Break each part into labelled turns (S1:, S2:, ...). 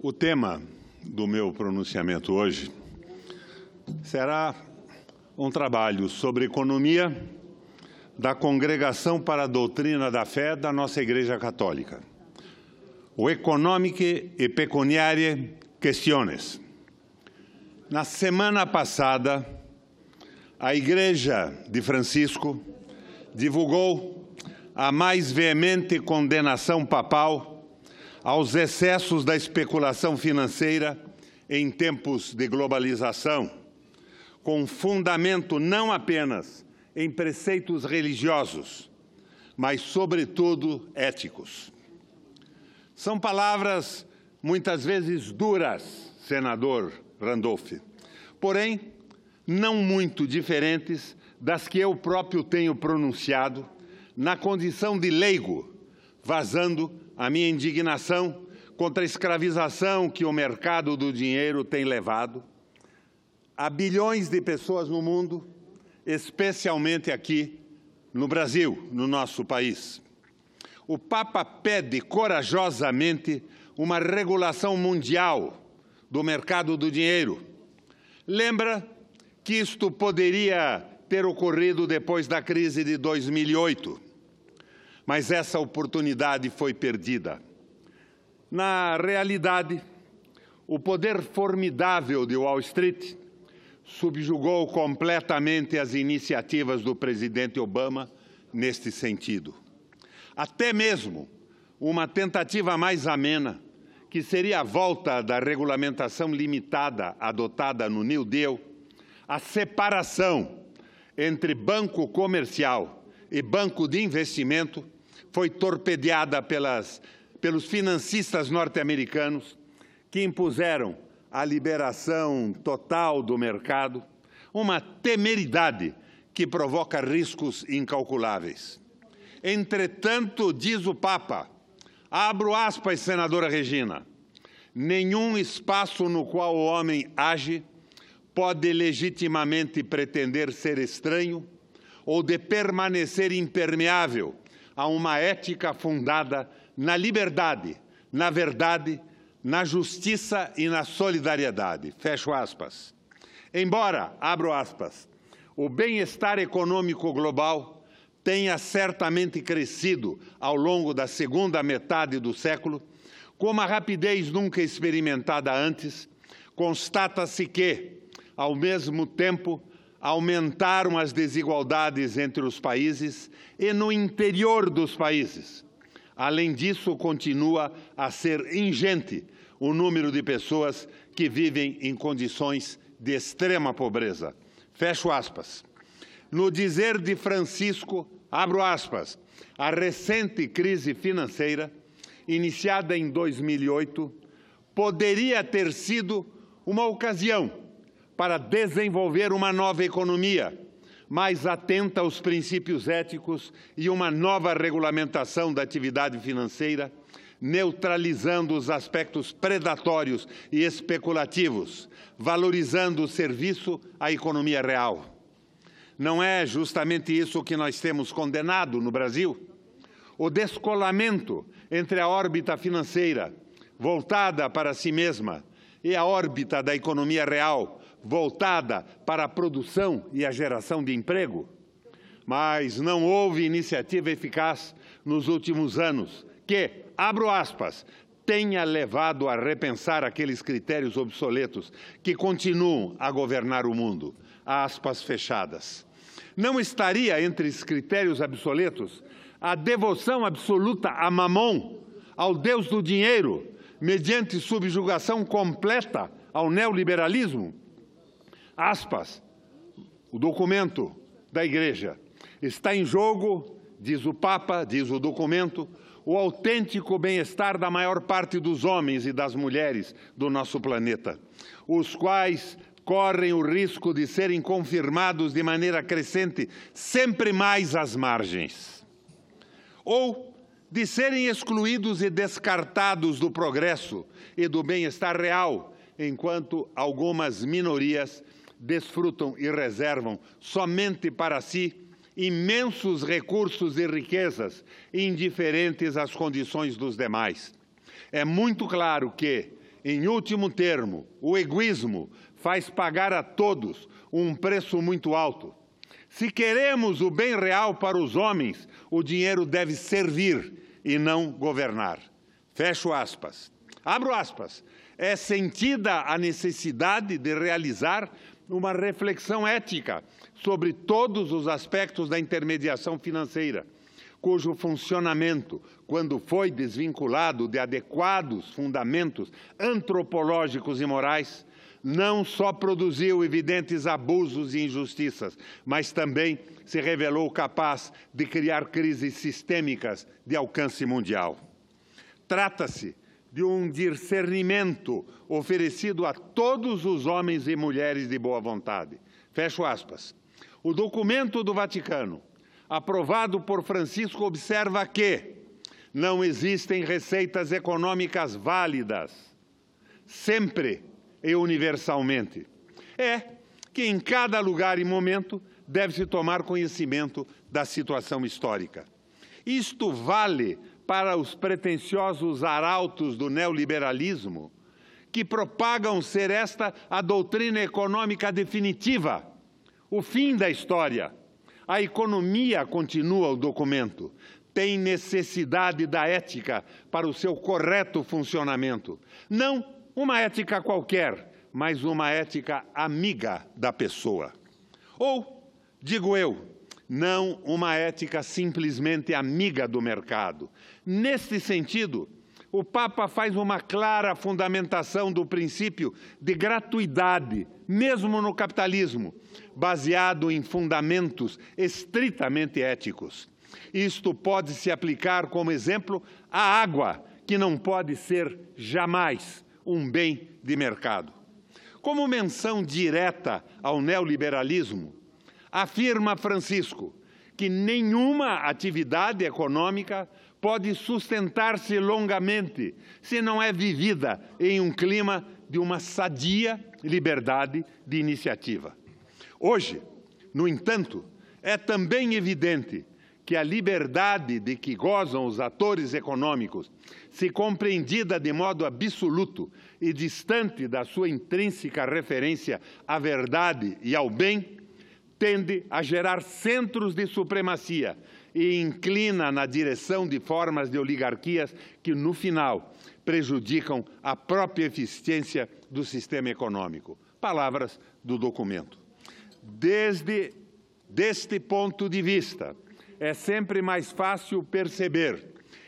S1: O tema do meu pronunciamento hoje será um trabalho sobre economia da Congregação para a Doutrina da Fé da nossa Igreja Católica. O Economiche e Pecuniarie Questiones. Na semana passada, a Igreja de Francisco divulgou a mais veemente condenação papal aos excessos da especulação financeira em tempos de globalização, com fundamento não apenas em preceitos religiosos, mas, sobretudo, éticos. São palavras muitas vezes duras, senador Randolph, porém não muito diferentes das que eu próprio tenho pronunciado na condição de leigo, vazando a minha indignação contra a escravização que o mercado do dinheiro tem levado a bilhões de pessoas no mundo, especialmente aqui no Brasil, no nosso país. O Papa pede corajosamente uma regulação mundial do mercado do dinheiro. Lembra que isto poderia ter ocorrido depois da crise de 2008, mas essa oportunidade foi perdida. Na realidade, o poder formidável de Wall Street subjugou completamente as iniciativas do presidente Obama neste sentido. Até mesmo uma tentativa mais amena, que seria a volta da regulamentação limitada adotada no New Deal, a separação entre banco comercial e banco de investimento, foi torpedeada pelos financistas norte-americanos, que impuseram a liberação total do mercado, uma temeridade que provoca riscos incalculáveis. Entretanto, diz o Papa, abro aspas, senadora Regina, nenhum espaço no qual o homem age pode legitimamente pretender ser estranho ou de permanecer impermeável a uma ética fundada na liberdade, na verdade, na justiça e na solidariedade. Fecho aspas. Embora, abro aspas, o bem-estar econômico global tenha certamente crescido ao longo da segunda metade do século, com uma rapidez nunca experimentada antes, constata-se que, ao mesmo tempo, aumentaram as desigualdades entre os países e no interior dos países. Além disso, continua a ser ingente o número de pessoas que vivem em condições de extrema pobreza. Fecho aspas. No dizer de Francisco, abro aspas, a recente crise financeira, iniciada em 2008, poderia ter sido uma ocasião para desenvolver uma nova economia, mais atenta aos princípios éticos e uma nova regulamentação da atividade financeira, neutralizando os aspectos predatórios e especulativos, valorizando o serviço à economia real. Não é justamente isso que nós temos condenado no Brasil? O descolamento entre a órbita financeira, voltada para si mesma, e a órbita da economia real, voltada para a produção e a geração de emprego. Mas não houve iniciativa eficaz nos últimos anos que, abro aspas, tenha levado a repensar aqueles critérios obsoletos que continuam a governar o mundo. Aspas fechadas. Não estaria entre esses critérios obsoletos a devoção absoluta a Mamon, ao Deus do dinheiro, mediante subjugação completa ao neoliberalismo? Aspas, o documento da Igreja. Está em jogo, diz o Papa, diz o documento, o autêntico bem-estar da maior parte dos homens e das mulheres do nosso planeta, os quais correm o risco de serem confirmados de maneira crescente sempre mais às margens, ou de serem excluídos e descartados do progresso e do bem-estar real, enquanto algumas minorias desfrutam e reservam somente para si imensos recursos e riquezas, indiferentes às condições dos demais. É muito claro que, Em último termo, o egoísmo faz pagar a todos um preço muito alto. Se queremos o bem real para os homens, o dinheiro deve servir e não governar. Fecho aspas. Abro aspas. É sentida a necessidade de realizar uma reflexão ética sobre todos os aspectos da intermediação financeira, cujo funcionamento, quando foi desvinculado de adequados fundamentos antropológicos e morais, não só produziu evidentes abusos e injustiças, mas também se revelou capaz de criar crises sistêmicas de alcance mundial. Trata-se de um discernimento oferecido a todos os homens e mulheres de boa vontade. Fecho aspas. O documento do Vaticano, aprovado por Francisco, observa que não existem receitas econômicas válidas, sempre e universalmente. É que em cada lugar e momento deve-se tomar conhecimento da situação histórica. Isto vale para os pretensiosos arautos do neoliberalismo, que propagam ser esta a doutrina econômica definitiva, o fim da história. A economia, continua o documento, tem necessidade da ética para o seu correto funcionamento. Não uma ética qualquer, mas uma ética amiga da pessoa. Ou, digo eu, não uma ética simplesmente amiga do mercado. Neste sentido, o Papa faz uma clara fundamentação do princípio de gratuidade, mesmo no capitalismo, baseado em fundamentos estritamente éticos. Isto pode se aplicar como exemplo à água, que não pode ser jamais um bem de mercado. Como menção direta ao neoliberalismo, afirma Francisco que nenhuma atividade econômica pode sustentar-se longamente se não é vivida em um clima de uma sadia liberdade de iniciativa. Hoje, no entanto, é também evidente que a liberdade de que gozam os atores econômicos, se compreendida de modo absoluto e distante da sua intrínseca referência à verdade e ao bem, tende a gerar centros de supremacia e inclina na direção de formas de oligarquias que, no final, prejudicam a própria eficiência do sistema econômico. Palavras do documento. Deste ponto de vista, é sempre mais fácil perceber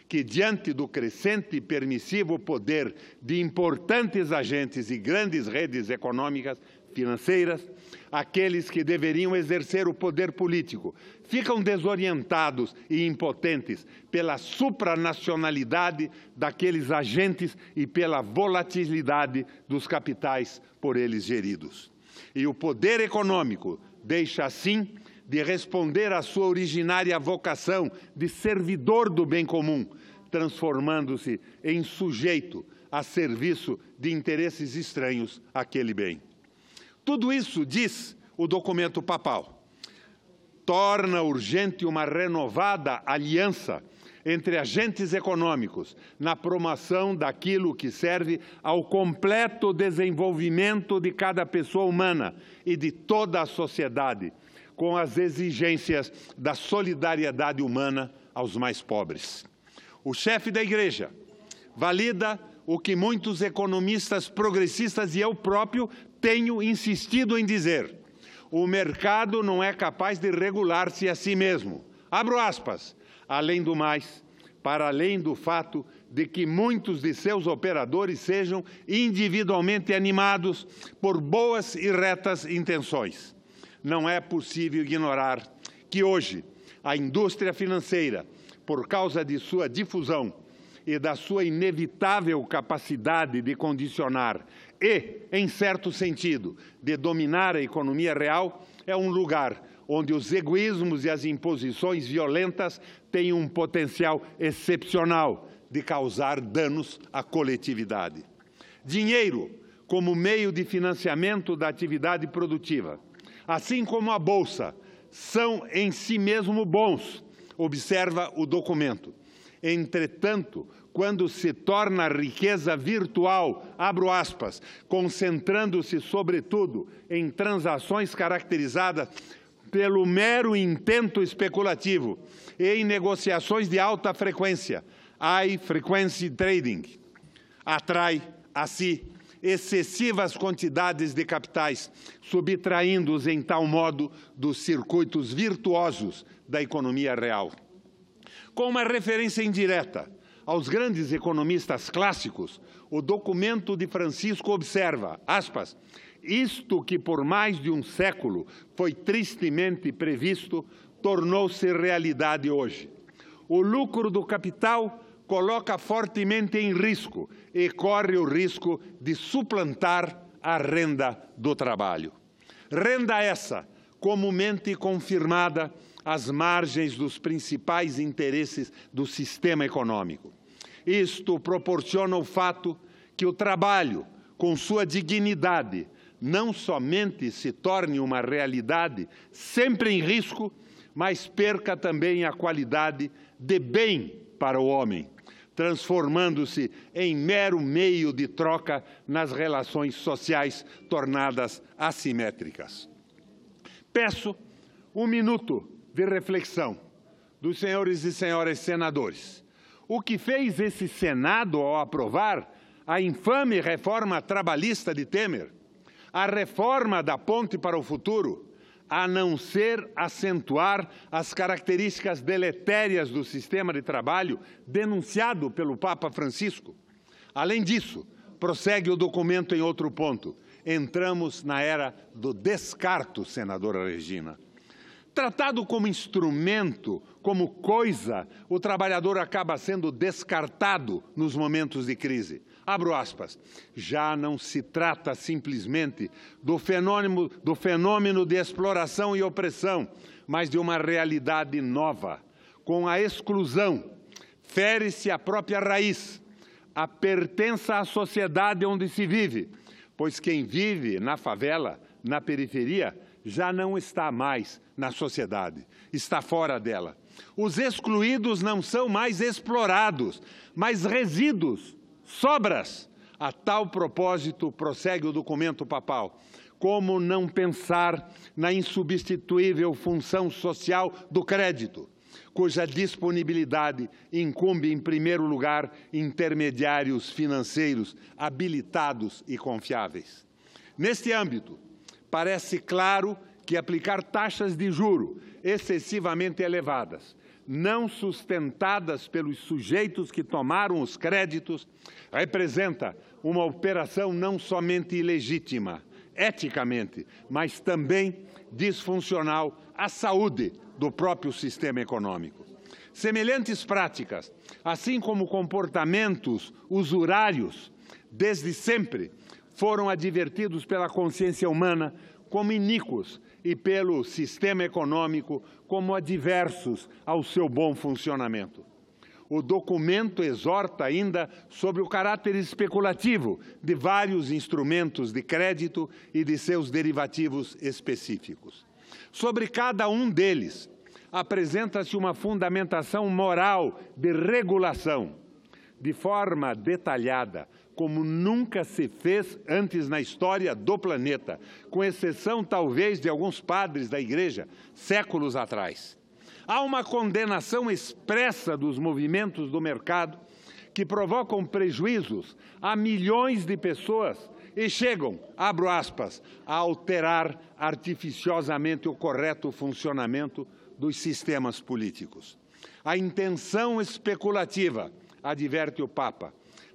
S1: que, diante do crescente e permissivo poder de importantes agentes e grandes redes econômicas, financeiras, aqueles que deveriam exercer o poder político ficam desorientados e impotentes pela supranacionalidade daqueles agentes e pela volatilidade dos capitais por eles geridos. E o poder econômico deixa, assim, de responder à sua originária vocação de servidor do bem comum, transformando-se em sujeito a serviço de interesses estranhos àquele bem. Tudo isso, diz o documento papal, torna urgente uma renovada aliança entre agentes econômicos na promoção daquilo que serve ao completo desenvolvimento de cada pessoa humana e de toda a sociedade, com as exigências da solidariedade humana aos mais pobres. O chefe da Igreja valida o que muitos economistas progressistas e eu próprio tenho insistido em dizer: o mercado não é capaz de regular-se a si mesmo. Abro aspas. Além do mais, para além do fato de que muitos de seus operadores sejam individualmente animados por boas e retas intenções. Não é possível ignorar que hoje a indústria financeira, por causa de sua difusão e da sua inevitável capacidade de condicionar e, em certo sentido, de dominar a economia real, é um lugar onde os egoísmos e as imposições violentas têm um potencial excepcional de causar danos à coletividade. Dinheiro como meio de financiamento da atividade produtiva, assim como a Bolsa, são em si mesmo bons, observa o documento. Entretanto, quando se torna riqueza virtual, abro aspas, concentrando-se, sobretudo, em transações caracterizadas pelo mero intento especulativo e em negociações de alta frequência, high frequency trading, atrai a si excessivas quantidades de capitais, subtraindo-os em tal modo dos circuitos virtuosos da economia real. Com uma referência indireta aos grandes economistas clássicos, o documento de Francisco observa, aspas, isto que por mais de um século foi tristemente previsto, tornou-se realidade hoje. O lucro do capital coloca fortemente em risco e corre o risco de suplantar a renda do trabalho. Renda essa, comumente confirmada às margens dos principais interesses do sistema econômico. Isto proporciona o fato que o trabalho, com sua dignidade, não somente se torne uma realidade sempre em risco, mas perca também a qualidade de bem para o homem, transformando-se em mero meio de troca nas relações sociais tornadas assimétricas. Peço um minuto de reflexão dos senhores e senhoras senadores. O que fez esse Senado ao aprovar a infame reforma trabalhista de Temer, a reforma da Ponte para o Futuro, a não ser acentuar as características deletérias do sistema de trabalho denunciado pelo Papa Francisco? Além disso, prossegue o documento em outro ponto. Entramos na era do descarto, senadora Regina. Tratado como instrumento, como coisa, o trabalhador acaba sendo descartado nos momentos de crise. Abro aspas. Já não se trata simplesmente do fenômeno de exploração e opressão, mas de uma realidade nova. Com a exclusão, fere-se a própria raiz, a pertença à sociedade onde se vive, pois quem vive na favela, na periferia, já não está mais na sociedade, está fora dela. Os excluídos não são mais explorados, mas resíduos, sobras. A tal propósito, prossegue o documento papal, como não pensar na insubstituível função social do crédito, cuja disponibilidade incumbe, em primeiro lugar, intermediários financeiros habilitados e confiáveis. Neste âmbito, parece claro que aplicar taxas de juro excessivamente elevadas, não sustentadas pelos sujeitos que tomaram os créditos, representa uma operação não somente ilegítima, eticamente, mas também disfuncional à saúde do próprio sistema econômico. Semelhantes práticas, assim como comportamentos usurários, desde sempre foram advertidos pela consciência humana como iníquos e pelo sistema econômico como adversos ao seu bom funcionamento. O documento exorta ainda sobre o caráter especulativo de vários instrumentos de crédito e de seus derivativos específicos. Sobre cada um deles, apresenta-se uma fundamentação moral de regulação, de forma detalhada, como nunca se fez antes na história do planeta, com exceção, talvez, de alguns padres da Igreja, séculos atrás. Há uma condenação expressa dos movimentos do mercado que provocam prejuízos a milhões de pessoas e chegam, abro aspas, a alterar artificiosamente o correto funcionamento dos sistemas políticos. A intenção especulativa, adverte o Papa,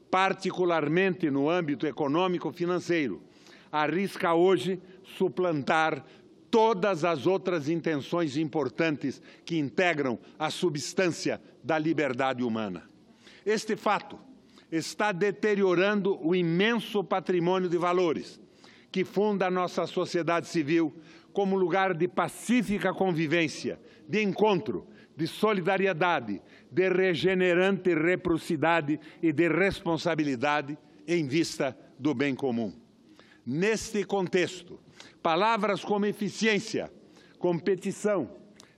S1: particularmente no âmbito econômico-financeiro, arrisca hoje suplantar todas as outras intenções importantes que integram a substância da liberdade humana. Este fato está deteriorando o imenso patrimônio de valores que funda a nossa sociedade civil como lugar de pacífica convivência, de encontro, de solidariedade, de regenerante reciprocidade e de responsabilidade em vista do bem comum. Neste contexto, palavras como eficiência, competição,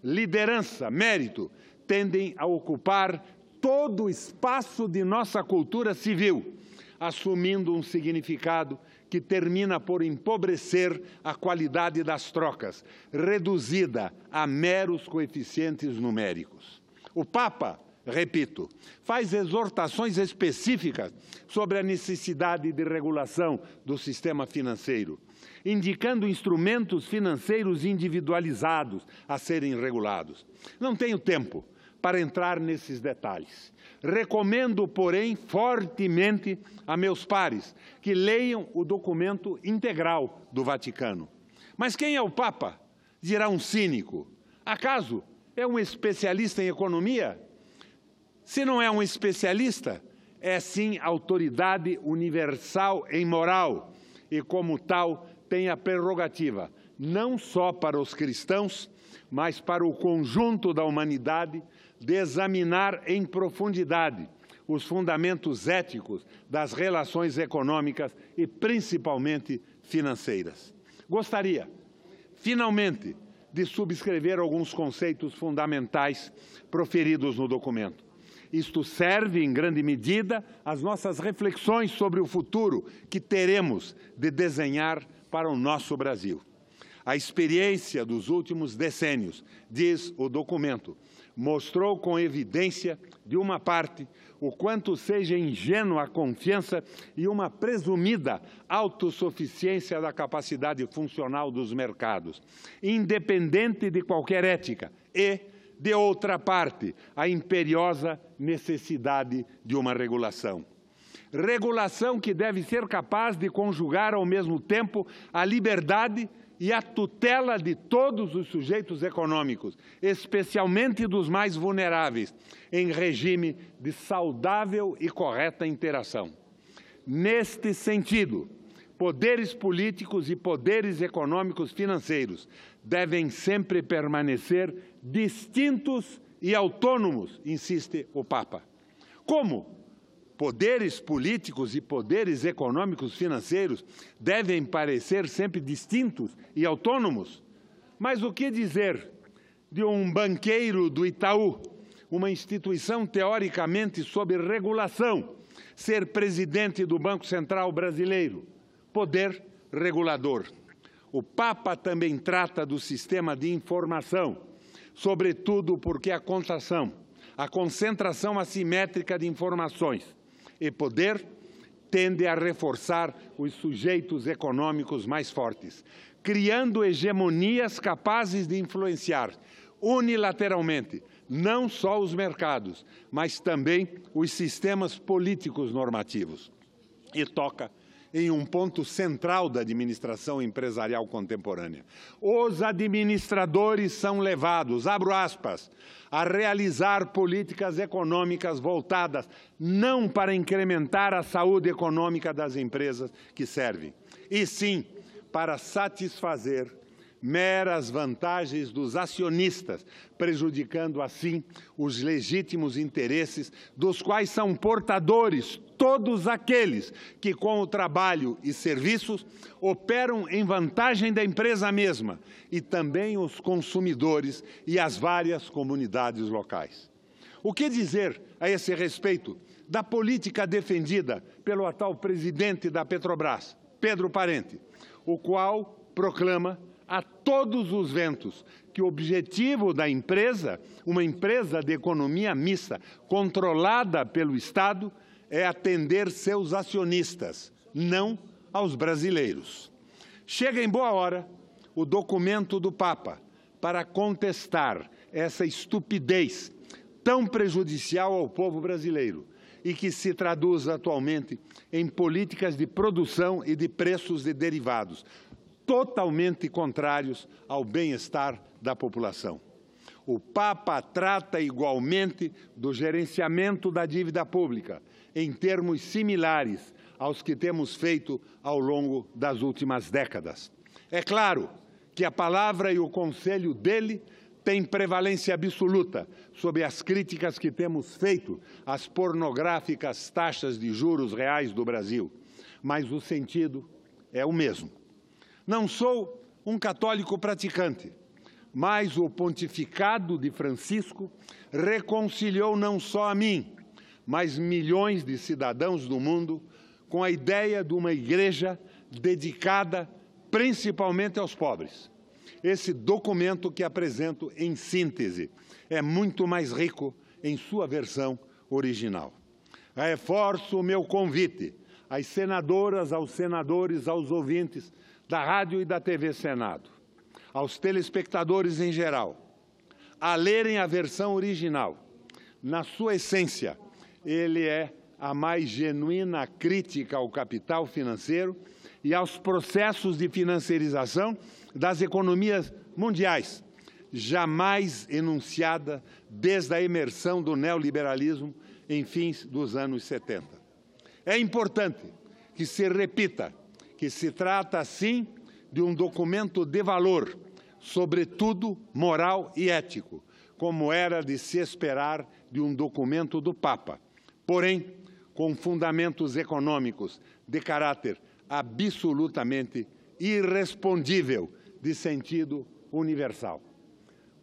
S1: liderança, mérito, tendem a ocupar todo o espaço de nossa cultura civil, assumindo um significado que termina por empobrecer a qualidade das trocas, reduzida a meros coeficientes numéricos. O Papa, repito, faz exortações específicas sobre a necessidade de regulação do sistema financeiro, indicando instrumentos financeiros individualizados a serem regulados. Não tenho tempo para entrar nesses detalhes. Recomendo, porém, fortemente a meus pares que leiam o documento integral do Vaticano. Mas quem é o Papa? Dirá um cínico. Acaso é um especialista em economia? Se não é um especialista, é sim autoridade universal em moral e, como tal, tem a prerrogativa, não só para os cristãos, mas para o conjunto da humanidade, de examinar em profundidade os fundamentos éticos das relações econômicas e, principalmente, financeiras. Gostaria, finalmente, de subscrever alguns conceitos fundamentais proferidos no documento. Isto serve, em grande medida, às nossas reflexões sobre o futuro que teremos de desenhar para o nosso Brasil. A experiência dos últimos decênios, diz o documento, mostrou com evidência, de uma parte, o quanto seja ingênua a confiança e uma presumida autossuficiência da capacidade funcional dos mercados, independente de qualquer ética, e, de outra parte, a imperiosa necessidade de uma regulação. Regulação que deve ser capaz de conjugar ao mesmo tempo a liberdade e a tutela de todos os sujeitos econômicos, especialmente dos mais vulneráveis, em regime de saudável e correta interação. Neste sentido, poderes políticos e poderes econômicos financeiros devem sempre permanecer distintos e autônomos, insiste o Papa. Como poderes políticos e poderes econômicos financeiros devem parecer sempre distintos e autônomos? Mas o que dizer de um banqueiro do Itaú, uma instituição teoricamente sob regulação, ser presidente do Banco Central brasileiro? Poder regulador. O Papa também trata do sistema de informação, sobretudo porque a concentração assimétrica de informações e poder tende a reforçar os sujeitos econômicos mais fortes, criando hegemonias capazes de influenciar unilateralmente não só os mercados, mas também os sistemas políticos normativos. E toca em um ponto central da administração empresarial contemporânea. Os administradores são levados, abro aspas, a realizar políticas econômicas voltadas não para incrementar a saúde econômica das empresas que servem, e sim para satisfazer meras vantagens dos acionistas, prejudicando assim os legítimos interesses dos quais são portadores todos aqueles que, com o trabalho e serviços, operam em vantagem da empresa mesma e também os consumidores e as várias comunidades locais. O que dizer a esse respeito da política defendida pelo atual presidente da Petrobras, Pedro Parente, o qual proclama a todos os ventos que o objetivo da empresa, uma empresa de economia mista, controlada pelo Estado, é atender seus acionistas, não aos brasileiros. Chega em boa hora o documento do Papa para contestar essa estupidez tão prejudicial ao povo brasileiro e que se traduz atualmente em políticas de produção e de preços de derivados, totalmente contrários ao bem-estar da população. O Papa trata igualmente do gerenciamento da dívida pública, em termos similares aos que temos feito ao longo das últimas décadas. É claro que a palavra e o conselho dele têm prevalência absoluta sobre as críticas que temos feito às pornográficas taxas de juros reais do Brasil, mas o sentido é o mesmo. Não sou um católico praticante, mas o pontificado de Francisco reconciliou não só a mim, mas milhões de cidadãos do mundo com a ideia de uma igreja dedicada principalmente aos pobres. Esse documento que apresento em síntese é muito mais rico em sua versão original. Reforço o meu convite às senadoras, aos senadores, aos ouvintes da Rádio e da TV Senado, aos telespectadores em geral, a lerem a versão original. Na sua essência, ele é a mais genuína crítica ao capital financeiro e aos processos de financiarização das economias mundiais, jamais enunciada desde a emersão do neoliberalismo em fins dos anos 70. É importante que se repita que se trata, sim, de um documento de valor, sobretudo moral e ético, como era de se esperar de um documento do Papa, porém, com fundamentos econômicos de caráter absolutamente irrespondível de sentido universal.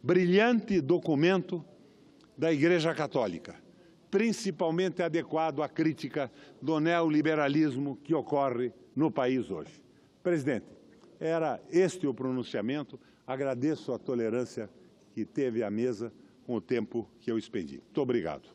S1: Brilhante documento da Igreja Católica, principalmente adequado à crítica do neoliberalismo que ocorre no país hoje. Presidente, era este o pronunciamento. Agradeço a tolerância que teve à mesa com o tempo que eu expendi. Muito obrigado.